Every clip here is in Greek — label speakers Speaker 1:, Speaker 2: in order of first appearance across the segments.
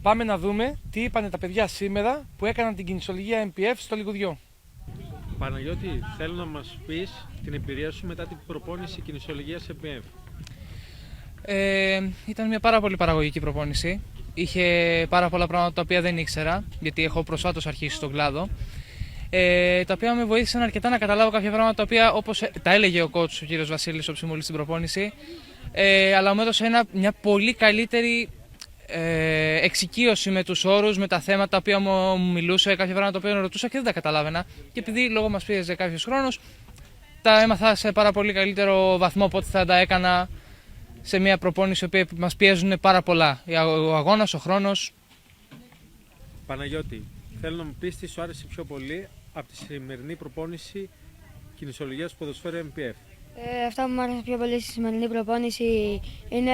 Speaker 1: Πάμε να δούμε τι είπανε τα παιδιά σήμερα που έκαναν την κινησιολογία MPF στο Λιγουδιό.
Speaker 2: Παναγιώτη, θέλω να μας πεις την εμπειρία σου μετά την προπόνηση κινησιολογίας MPF.
Speaker 1: Ήταν μια πάρα πολύ παραγωγική προπόνηση. Είχε πάρα πολλά πράγματα τα οποία δεν ήξερα, γιατί έχω προσφάτως αρχίσει στον κλάδο. Τα οποία με βοήθησαν αρκετά να καταλάβω κάποια πράγματα τα οποία, όπως τα έλεγε ο coach ο κύριος Βασίλης, ο ψημούλης στην προπόνηση, αλλά μου έδωσε μια πολύ καλύτερη εξοικείωση με τους όρους, με τα θέματα τα οποία μου μιλούσε, κάποια πράγματα τα οποία ρωτούσα και δεν τα καταλάβαινα. Και επειδή λόγω μας πίεζε κάποιος χρόνος, τα έμαθα σε πάρα πολύ καλύτερο βαθμό από ό,τι θα τα έκανα σε μια προπόνηση που μας πιέζουν πάρα πολλά. Ο αγώνας, ο χρόνος.
Speaker 2: Παναγιώτη, θέλω να μου πεις τι σου άρεσε πιο πολύ από τη σημερινή προπόνηση κινησιολογίας ποδοσφαίρου MPF.
Speaker 3: Αυτό που μου άρεσε πιο πολύ στη σημερινή προπόνηση είναι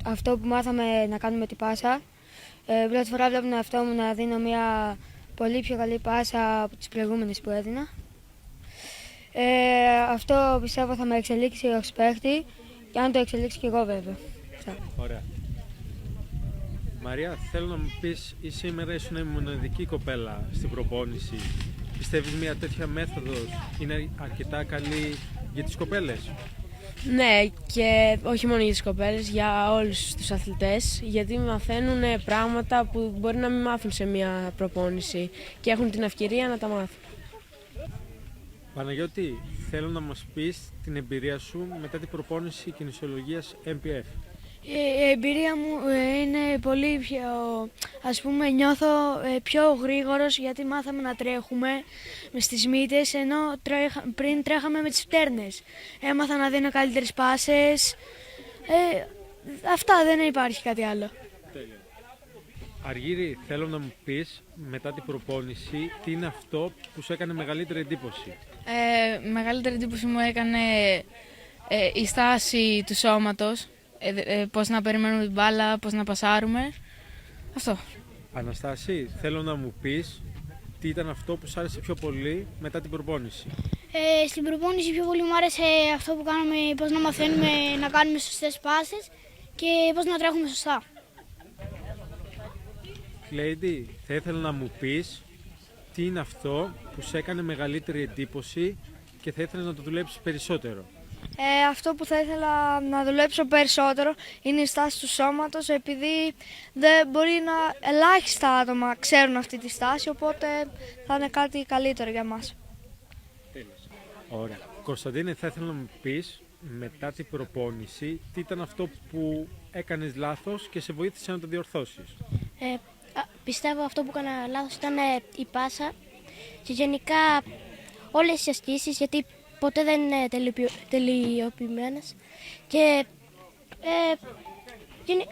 Speaker 3: αυτό που μάθαμε να κάνουμε την πάσα. Πρώτη φορά βλέπω τον εαυτό μου να δίνω μια πολύ πιο καλή πάσα από τις προηγούμενες που έδινα. Αυτό πιστεύω θα με εξελίξει ως παίχτη και αν το εξελίξει και εγώ βέβαια.
Speaker 2: Ωραία. Μαρία, θέλω να μου πεις, ή σήμερα ήσουν η μοναδική κοπέλα στην προπόνηση. Πιστεύεις μια τέτοια μέθοδος είναι αρκετά καλή για τις κοπέλες?
Speaker 4: Ναι, και όχι μόνο για τις κοπέλες, για όλους τους αθλητές, γιατί μαθαίνουν πράγματα που μπορεί να μην μάθουν σε μια προπόνηση και έχουν την ευκαιρία να τα μάθουν.
Speaker 2: Παναγιώτη, θέλω να μας πεις την εμπειρία σου μετά την προπόνηση κινησιολογίας MPF.
Speaker 3: Η εμπειρία μου είναι πολύ πιο, ας πούμε, νιώθω πιο γρήγορος γιατί μάθαμε να τρέχουμε με στις μύτες, ενώ πριν τρέχαμε με τις φτέρνες. Έμαθα να δίνω καλύτερες πάσες. Αυτά, δεν υπάρχει κάτι άλλο.
Speaker 2: Τέλεια. Αργύρη, θέλω να μου πεις μετά την προπόνηση τι είναι αυτό που σου έκανε μεγαλύτερη εντύπωση.
Speaker 5: Μεγαλύτερη εντύπωση μου έκανε η στάση του σώματος. Πώς να περιμένουμε την μπάλα, πώς να πασάρουμε. Αυτό.
Speaker 2: Αναστάση, θέλω να μου πεις τι ήταν αυτό που σου άρεσε πιο πολύ μετά την προπόνηση.
Speaker 6: Στην προπόνηση πιο πολύ μου άρεσε αυτό που κάναμε, πώς να μαθαίνουμε να κάνουμε σωστές πάσες και πώς να τρέχουμε σωστά.
Speaker 2: Lady, θα ήθελα να μου πεις τι είναι αυτό που σου έκανε μεγαλύτερη εντύπωση και θα ήθελα να το δουλέψεις περισσότερο.
Speaker 3: Αυτό που θα ήθελα να δουλέψω περισσότερο είναι η στάση του σώματος, επειδή δεν μπορεί να ελάχιστα άτομα ξέρουν αυτή τη στάση, οπότε θα είναι κάτι καλύτερο για μας.
Speaker 2: Τέλος. Ωραία. Κωνσταντίνε, θα ήθελα να μου πεις μετά την προπόνηση τι ήταν αυτό που έκανες λάθος και σε βοήθησε να το διορθώσεις.
Speaker 6: Πιστεύω αυτό που έκανα λάθος ήταν η πάσα και γενικά όλες οι ασκήσεις, γιατί ποτέ δεν είναι τελειοποιημένες και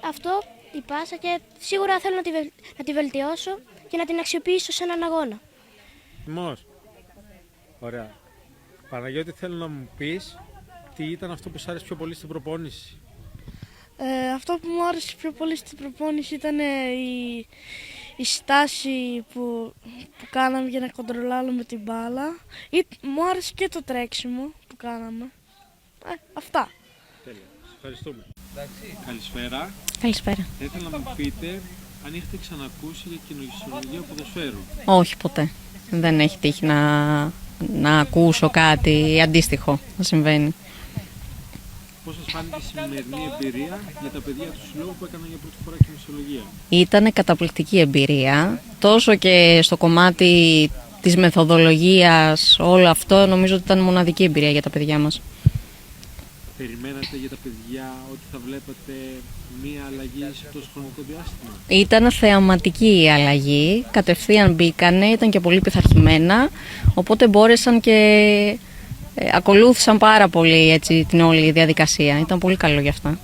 Speaker 6: αυτό η πάσα και σίγουρα θέλω να τη βελτιώσω και να την αξιοποιήσω σε έναν αγώνα.
Speaker 2: Θυμός. Ωραία. Παναγιώτη, θέλω να μου πεις τι ήταν αυτό που σου άρεσε πιο πολύ στην προπόνηση.
Speaker 3: Αυτό που μου άρεσε πιο πολύ στην προπόνηση ήταν η στάση που κάναμε για να κοντρολάρουμε την μπάλα. Μου άρεσε και το τρέξιμο που κάναμε. Αυτά.
Speaker 2: Τέλεια. Σας ευχαριστούμε. Καλησπέρα.
Speaker 7: Καλησπέρα.
Speaker 2: Θα ήθελα να μου πείτε αν έχετε ξανακούσει για κινησιολογία ποδοσφαίρου.
Speaker 7: Όχι, ποτέ. Δεν έχει τύχει να ακούσω κάτι αντίστοιχο να συμβαίνει.
Speaker 2: Πώς σας φάνηκε η σημερινή εμπειρία για τα παιδιά του συλλόγου που έκαναν για πρώτη φορά κινησιολογία?
Speaker 7: Ήταν καταπληκτική εμπειρία, τόσο και στο κομμάτι της μεθοδολογίας, όλο αυτό νομίζω ότι ήταν μοναδική εμπειρία για τα παιδιά μας.
Speaker 2: Περιμένατε για τα παιδιά ότι θα βλέπετε μία αλλαγή σε τόσο χρονικό διάστημα?
Speaker 7: Ήταν θεαματική η αλλαγή, κατευθείαν μπήκανε, ήταν και πολύ πειθαρχημένα, οπότε μπόρεσαν και ακολούθησαν πάρα πολύ έτσι, την όλη διαδικασία. Ήταν πολύ καλό γι' αυτά.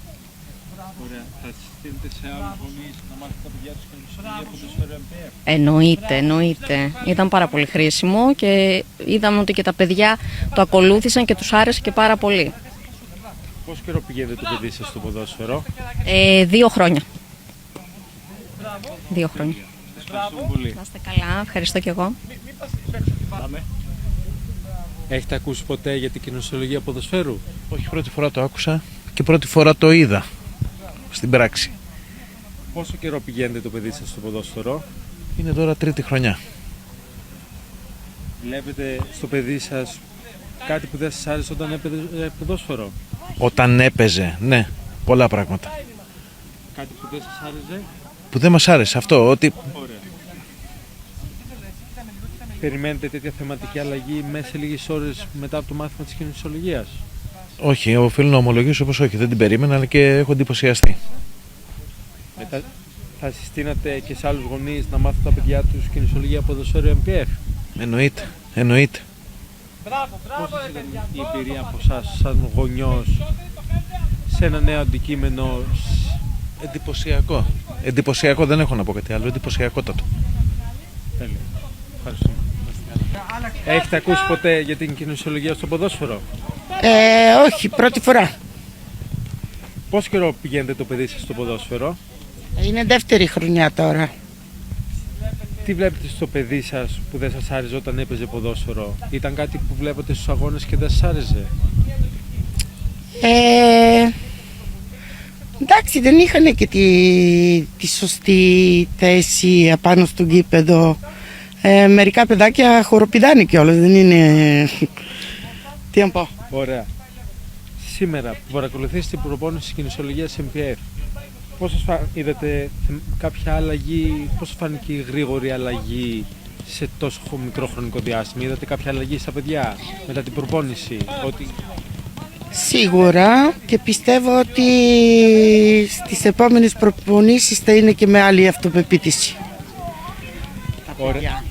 Speaker 2: Ωραία. Θα συστήνετε σε άλλους γονείς να μάθουν τα παιδιά τους κινησιολογία ποδοσφαίρου MPF?
Speaker 7: Εννοείται. Ήταν πάρα πολύ χρήσιμο και είδαμε ότι και τα παιδιά το ακολούθησαν και τους άρεσε και πάρα πολύ.
Speaker 2: Πόσο καιρό πηγαίνετε το παιδί σας στο ποδόσφαιρο?
Speaker 7: 2 χρόνια. 2 χρόνια.
Speaker 2: Ευχαριστούμε πολύ.
Speaker 7: Να είστε καλά, ευχαριστώ και εγώ.
Speaker 2: Πάμε. Έχετε ακούσει ποτέ για την κινησιολογία ποδοσφαίρου?
Speaker 8: Όχι, πρώτη φορά το άκουσα και πρώτη φορά το είδα στην πράξη.
Speaker 2: Πόσο καιρό πηγαίνετε το παιδί σας στο ποδόσφαιρο?
Speaker 8: Είναι τώρα τρίτη χρονιά.
Speaker 2: Βλέπετε στο παιδί σας κάτι που δεν σας άρεσε όταν έπαιζε ποδόσφαιρο?
Speaker 8: Όταν έπαιζε, ναι, πολλά πράγματα.
Speaker 2: Κάτι που δεν σας άρεσε?
Speaker 8: Που δεν μας άρεσε αυτό, ότι
Speaker 2: Ωραία. Περιμένετε τέτοια θεματική αλλαγή μέσα σε λίγες ώρες μετά από το μάθημα της κινησιολογίας?
Speaker 8: όχι, οφείλω να ομολογήσω πως όχι, δεν την περίμενα, αλλά και έχω εντυπωσιαστεί.
Speaker 2: Μετά θα συστήνατε και σε άλλους γονείς να μάθουν τα παιδιά τους κινησιολογία ποδοσφαίρου MPF?
Speaker 8: Εννοείται, εννοείται.
Speaker 2: Πώς ήταν η εμπειρία από εσάς σαν γονιός σε ένα νέο αντικείμενο?
Speaker 8: Εντυπωσιακό. Εντυπωσιακό, δεν έχω να πω κάτι άλλο, εντυπωσιακότατο.
Speaker 2: Τέλεια. Ευχαριστούμε. Έχετε ακούσει ποτέ για την κινησιολογία στο ποδόσφαιρο?
Speaker 9: Όχι, πρώτη φορά.
Speaker 2: Πόσο καιρό πηγαίνετε το παιδί σας στο ποδόσφαιρο?
Speaker 9: Είναι δεύτερη χρονιά τώρα.
Speaker 2: Τι βλέπετε στο παιδί σας που δεν σας άρεσε όταν έπαιζε ποδόσφαιρο? Ήταν κάτι που βλέπετε στους αγώνες και δεν σας άρεσε?
Speaker 9: Εντάξει, δεν είχαν και τη σωστή θέση απάνω στο γήπεδο. Μερικά παιδάκια χοροπηδάνε κιόλας, δεν είναι... Τι να πω.
Speaker 2: Ωραία. Σήμερα που παρακολουθήσετε την προπόνηση της κινησιολογίας MPF, πώς σας είδατε κάποια αλλαγή, πώς σας φάνηκε η γρήγορη αλλαγή σε τόσο μικρό χρονικό διάστημα? Είδατε κάποια αλλαγή στα παιδιά μετά την προπόνηση? Ότι...
Speaker 9: Σίγουρα, και πιστεύω ότι στις επόμενες προπονήσεις θα είναι και με άλλη αυτοπεποίθηση.
Speaker 2: Ωραία.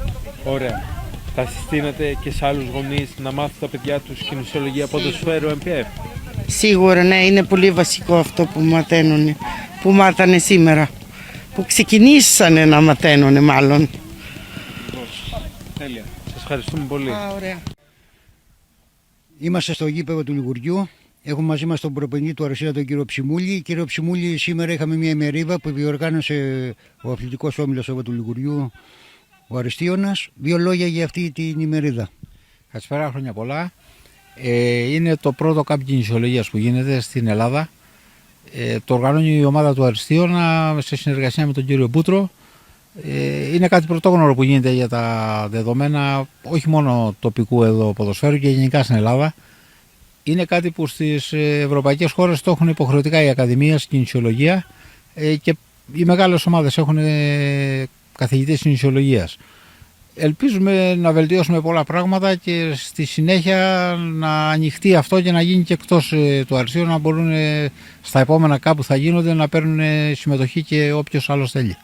Speaker 2: Ωραία. Θα συστήνατε και σε άλλους γονείς να μάθουν τα παιδιά τους κινησιολογία ποδοσφαίρου MPF?
Speaker 9: Σίγουρα, ναι, είναι πολύ βασικό αυτό που μαθαίνουν, που μάθανε σήμερα. Που ξεκινήσανε να μαθαίνουν μάλλον.
Speaker 2: Τέλεια. Σας ευχαριστούμε πολύ.
Speaker 9: Ωραία.
Speaker 10: Είμαστε στο γήπεδο του Λιγουριού. Έχουμε μαζί μας τον προπονητή του Αρσένα, τον κύριο Ψιμούλη. Κύριο Ψιμούλη, σήμερα είχαμε μια ημερίδα που διοργάνωσε ο αθλητικός όμιλος εδώ του Λιγουριού, ο Αριστείωνας. 2 λόγια για αυτή την ημερίδα.
Speaker 11: Καλησπέρα, χρόνια πολλά. Είναι το πρώτο κάμπ κινησιολογίας που γίνεται στην Ελλάδα. Το οργανώνει η ομάδα του Αριστείωνα σε συνεργασία με τον κύριο Μπούτρο. Είναι κάτι πρωτόγνωρο που γίνεται για τα δεδομένα όχι μόνο τοπικού εδώ ποδοσφαίρου και γενικά στην Ελλάδα. Είναι κάτι που στις ευρωπαϊκές χώρες το έχουν υποχρεωτικά οι ακαδημίες κινησιολογία και οι μεγάλες ομάδες έχουν καθηγητές κινησιολογίας. Ελπίζουμε να βελτιώσουμε πολλά πράγματα και στη συνέχεια να ανοιχτεί αυτό και να γίνει και εκτός του Αριστείου, να μπορούν στα επόμενα κάπου θα γίνονται να παίρνουν συμμετοχή και όποιος άλλος θέλει.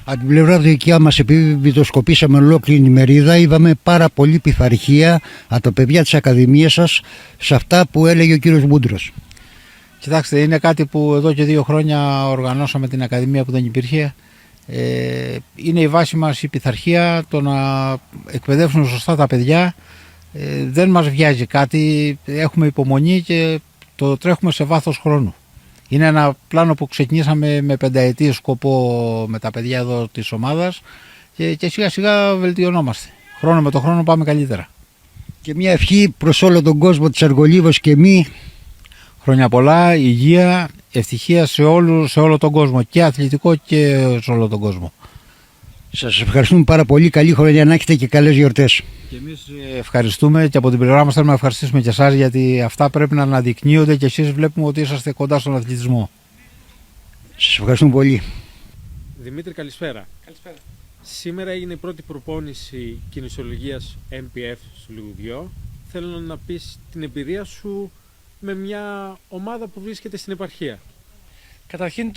Speaker 10: Από την πλευρά δικιά μας, επειδή βιντεοσκοπήσαμε ολόκληρη την ημερίδα, είδαμε πάρα πολύ πειθαρχία από τα παιδιά της Ακαδημίας σας σε αυτά που έλεγε ο κύριος Μπούντρος.
Speaker 11: Κοιτάξτε, είναι κάτι που εδώ και 2 χρόνια οργανώσαμε την Ακαδημία που δεν υπήρχε. Είναι η βάση μας η πειθαρχία, το να εκπαιδεύσουν σωστά τα παιδιά. Δεν μας βιάζει κάτι, έχουμε υπομονή και το τρέχουμε σε βάθος χρόνου. Είναι ένα πλάνο που ξεκινήσαμε με 5ετή σκοπό με τα παιδιά εδώ της ομάδας και σιγά σιγά βελτιωνόμαστε. Χρόνο με το χρόνο πάμε καλύτερα.
Speaker 10: Και μια ευχή προς όλο τον κόσμο της Αργολίδος και μη.
Speaker 11: Χρόνια πολλά, υγεία, ευτυχία σε όλο τον κόσμο, και αθλητικό και σε όλο τον κόσμο.
Speaker 10: Σας ευχαριστούμε πάρα πολύ, καλή χρονιά να έχετε και καλές γιορτές.
Speaker 11: Και εμείς ευχαριστούμε και από την πλευρά μας θέλουμε να ευχαριστήσουμε και εσάς, γιατί αυτά πρέπει να αναδεικνύονται και εσείς βλέπουμε ότι είσαστε κοντά στον αθλητισμό.
Speaker 10: Σας ευχαριστούμε πολύ.
Speaker 2: Δημήτρη, καλησπέρα.
Speaker 1: Καλησπέρα.
Speaker 2: Σήμερα έγινε η πρώτη προπόνηση κινησιολογίας MPF στο Λιγουδιό. Θέλω να πεις την εμπειρία σου με μια ομάδα που βρίσκεται στην επαρχία.
Speaker 1: Καταρχήν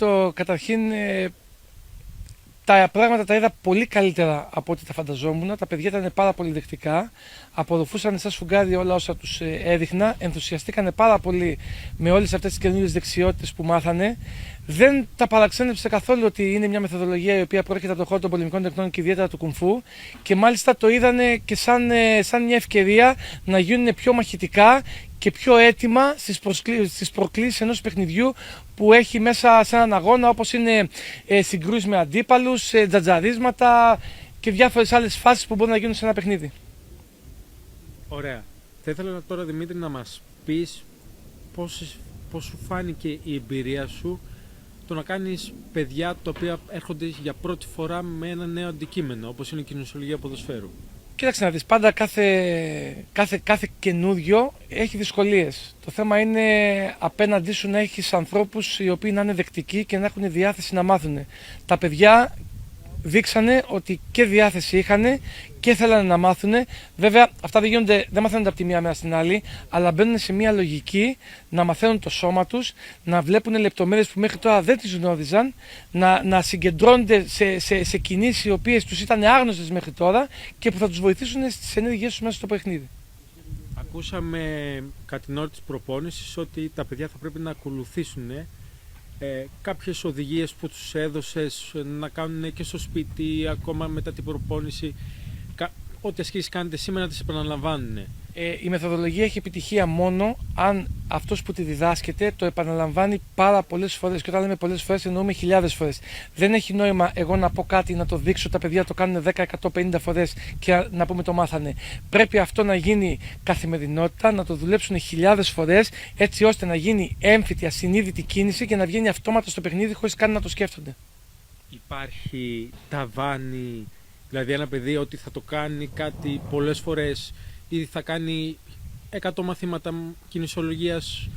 Speaker 1: τα πράγματα τα είδα πολύ καλύτερα από ό,τι τα φανταζόμουν. Τα παιδιά ήταν πάρα πολύ δεκτικά, απορροφούσαν σαν σφουγγάδι όλα όσα τους έδειχνα, ενθουσιαστήκαν πάρα πολύ με όλες αυτές τις καινούριες δεξιότητες που μάθανε. Δεν τα παραξένεψε καθόλου ότι είναι μια μεθοδολογία η οποία προέρχεται από το χώρο των πολεμικών τεχνών και ιδιαίτερα του κουμφού, και μάλιστα το είδανε και σαν μια ευκαιρία να γίνουν πιο μαχητικά και πιο έτοιμα στις προκλήσεις ενός παιχνιδιού που έχει μέσα σε έναν αγώνα, όπως είναι συγκρούσεις με αντίπαλους, τζατζαρίσματα και διάφορες άλλες φάσεις που μπορούν να γίνουν σε ένα παιχνίδι.
Speaker 2: Ωραία. Θα ήθελα τώρα, Δημήτρη, να μας πεις πώς σου φάνηκε η εμπειρία σου το να κάνεις παιδιά τα οποία έρχονται για πρώτη φορά με ένα νέο αντικείμενο, όπως είναι η κινησιολογία ποδοσφαίρου?
Speaker 12: Κοίταξε να δεις, πάντα κάθε καινούριο έχει δυσκολίες. Το θέμα είναι απέναντί σου να έχεις ανθρώπους οι οποίοι να είναι δεκτικοί και να έχουν διάθεση να μάθουν. Τα παιδιά δείξανε ότι και διάθεση είχαν και θέλανε να μάθουν. Βέβαια, αυτά δεν μαθαίνονται από τη μία μέρα στην άλλη, αλλά μπαίνουν σε μια λογική να μαθαίνουν το σώμα τους, να βλέπουν λεπτομέρειες που μέχρι τώρα δεν τις γνώριζαν, να συγκεντρώνονται σε κινήσεις οι οποίες τους ήταν άγνωστες μέχρι τώρα και που θα τους βοηθήσουν στις ενέργειές τους μέσα στο παιχνίδι.
Speaker 2: Ακούσαμε κατά την ώρα της προπόνησης ότι τα παιδιά θα πρέπει να ακολουθήσουν κάποιες οδηγίες που τους έδωσες, να κάνουν και στο σπίτι ακόμα μετά την προπόνηση. Ό,τι ασκήσεις κάνετε σήμερα τις επαναλαμβάνουν.
Speaker 12: Η μεθοδολογία έχει επιτυχία μόνο αν αυτός που τη διδάσκεται το επαναλαμβάνει πάρα πολλές φορές. Και όταν λέμε πολλές φορές εννοούμε χιλιάδες φορές. Δεν έχει νόημα εγώ να πω κάτι, να το δείξω, τα παιδιά το κάνουν 10, 150 φορές και να πούμε το μάθανε. Πρέπει αυτό να γίνει καθημερινότητα, να το δουλέψουν χιλιάδες φορές, έτσι ώστε να γίνει έμφυτη, ασυνείδητη κίνηση και να βγαίνει αυτόματα στο παιχνίδι χωρίς καν να το σκέφτονται.
Speaker 2: Υπάρχει ταβάνι, δηλαδή ένα παιδί ότι θα το κάνει κάτι πολλές φορές ή θα κάνει 100 μαθήματα κινησιολογίας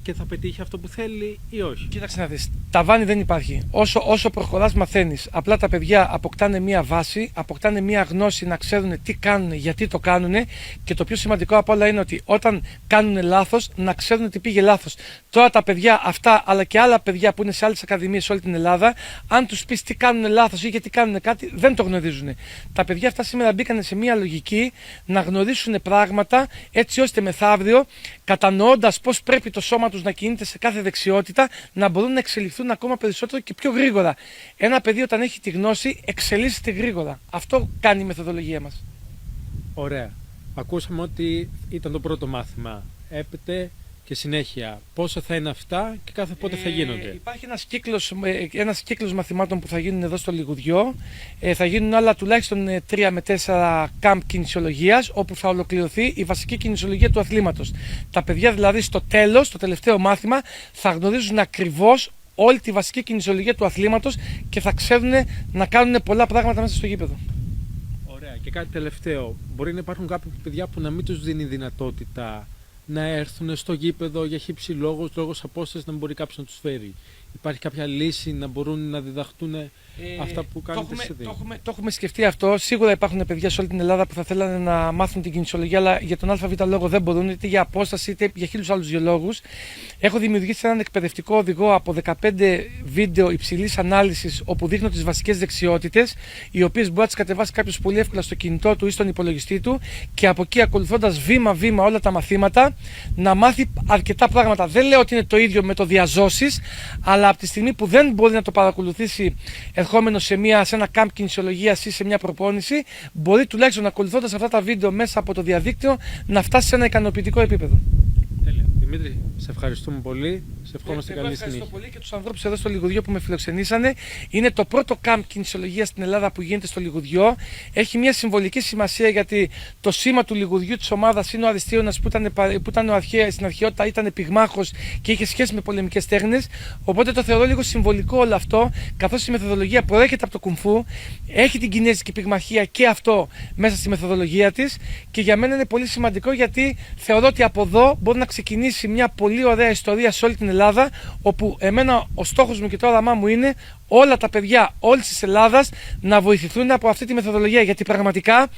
Speaker 2: και θα πετύχει αυτό που θέλει ή όχι?
Speaker 12: Κοίταξε να δεις, ταβάνι δεν υπάρχει. Όσο προχωράς μαθαίνεις. Απλά τα παιδιά αποκτάνε μία βάση, αποκτάνε μία γνώση να ξέρουν τι κάνουν, γιατί το κάνουν, και το πιο σημαντικό απ' όλα είναι ότι όταν κάνουν λάθος να ξέρουν τι πήγε λάθος. Τώρα τα παιδιά αυτά, αλλά και άλλα παιδιά που είναι σε άλλες ακαδημίες σε όλη την Ελλάδα, αν τους πεις τι κάνουν λάθος ή γιατί κάνουν κάτι, δεν το γνωρίζουν. Τα παιδιά αυτά σήμερα μπήκαν σε μία λογική να γνωρίσουν πράγματα, έτσι ώστε μεθαύριο, κατανοώντας πώς πρέπει το σώμα τους να κινείται σε κάθε δεξιότητα, να μπορούν να εξελιχθούν ακόμα περισσότερο και πιο γρήγορα. Ένα παιδί όταν έχει τη γνώση εξελίσσεται γρήγορα. Αυτό κάνει η μεθοδολογία μας.
Speaker 2: Ωραία. Ακούσαμε ότι ήταν το πρώτο μάθημα. Έπεται και συνέχεια. Πόσα θα είναι αυτά και κάθε πότε θα γίνονται?
Speaker 12: Υπάρχει ένας κύκλος μαθημάτων που θα γίνουν εδώ στο Λιγουδιό. Θα γίνουν άλλα τουλάχιστον 3 με 4 κάμπ κινησιολογίας, όπου θα ολοκληρωθεί η βασική κινησιολογία του αθλήματος. Τα παιδιά δηλαδή στο τέλος, το τελευταίο μάθημα, θα γνωρίζουν ακριβώς όλη τη βασική κινησιολογία του αθλήματος και θα ξέρουν να κάνουν πολλά πράγματα μέσα στο γήπεδο.
Speaker 2: Ωραία. Και κάτι τελευταίο. Μπορεί να υπάρχουν κάποια παιδιά που να μην τους δίνει δυνατότητα να έρθουν στο γήπεδο για χύψη λόγος απόστασης, να μην μπορεί κάποιος να τους φέρει. Υπάρχει κάποια λύση να μπορούν να διδαχτούν αυτά που κάνετε εσείς?
Speaker 12: Το έχουμε σκεφτεί αυτό. Σίγουρα υπάρχουν παιδιά σε όλη την Ελλάδα που θα θέλανε να μάθουν την κινησιολογία, αλλά για τον ΑΒ λόγο δεν μπορούν, είτε για απόσταση είτε για 1000 άλλους δύο λόγους. Έχω δημιουργήσει έναν εκπαιδευτικό οδηγό από 15 βίντεο υψηλής ανάλυσης, όπου δείχνω τις βασικές δεξιότητες, οι οποίες μπορεί να τις κατεβάσει κάποιος πολύ εύκολα στο κινητό του ή στον υπολογιστή του, και από εκεί, ακολουθώντας βήμα-βήμα όλα τα μαθήματα, να μάθει αρκετά πράγματα. Δεν λέω ότι είναι το ίδιο με το διαζώσεις, αλλά από τη στιγμή που δεν μπορεί να το παρακολουθήσει ερχόμενο σε ένα κάμπ κινησιολογίας ή σε μια προπόνηση, μπορεί τουλάχιστον ακολουθώντας αυτά τα βίντεο μέσα από το διαδίκτυο να φτάσει σε ένα ικανοποιητικό επίπεδο.
Speaker 2: Τέλεια. Δημήτρη, σε ευχαριστούμε πολύ. Σε ευχόμαστε καλή συνέχεια.
Speaker 12: Ευχαριστώ πολύ και τους ανθρώπους εδώ στο Λιγουδιό που με φιλοξενήσανε. Είναι το πρώτο κάμπ κινησιολογίας στην Ελλάδα που γίνεται στο Λιγουδιό. Έχει μια συμβολική σημασία, γιατί το σήμα του Λιγουδιού της ομάδας είναι ο Αριστείωνας, που ήταν στην αρχαιότητα ήταν πυγμάχος και είχε σχέση με πολεμικές τέχνες. Οπότε το θεωρώ λίγο συμβολικό όλο αυτό, καθώς η μεθοδολογία προέρχεται από το κουμφού, έχει την κινέζικη πυγμαχία και αυτό μέσα στη μεθοδολογία της, και για μένα είναι πολύ σημαντικό, γιατί θεωρώ ότι από εδώ μπορεί να ξεκινήσει μια πολύ ωραία ιστορία σε όλη την Ελλάδα, όπου εμένα ο στόχος μου και το όραμά μου είναι όλα τα παιδιά όλης της Ελλάδας να βοηθηθούν από αυτή τη μεθοδολογία, γιατί πραγματικά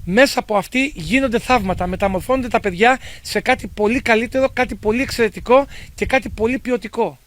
Speaker 12: μέσα από αυτή γίνονται θαύματα, μεταμορφώνονται τα παιδιά σε κάτι πολύ καλύτερο, κάτι πολύ εξαιρετικό και κάτι πολύ ποιοτικό.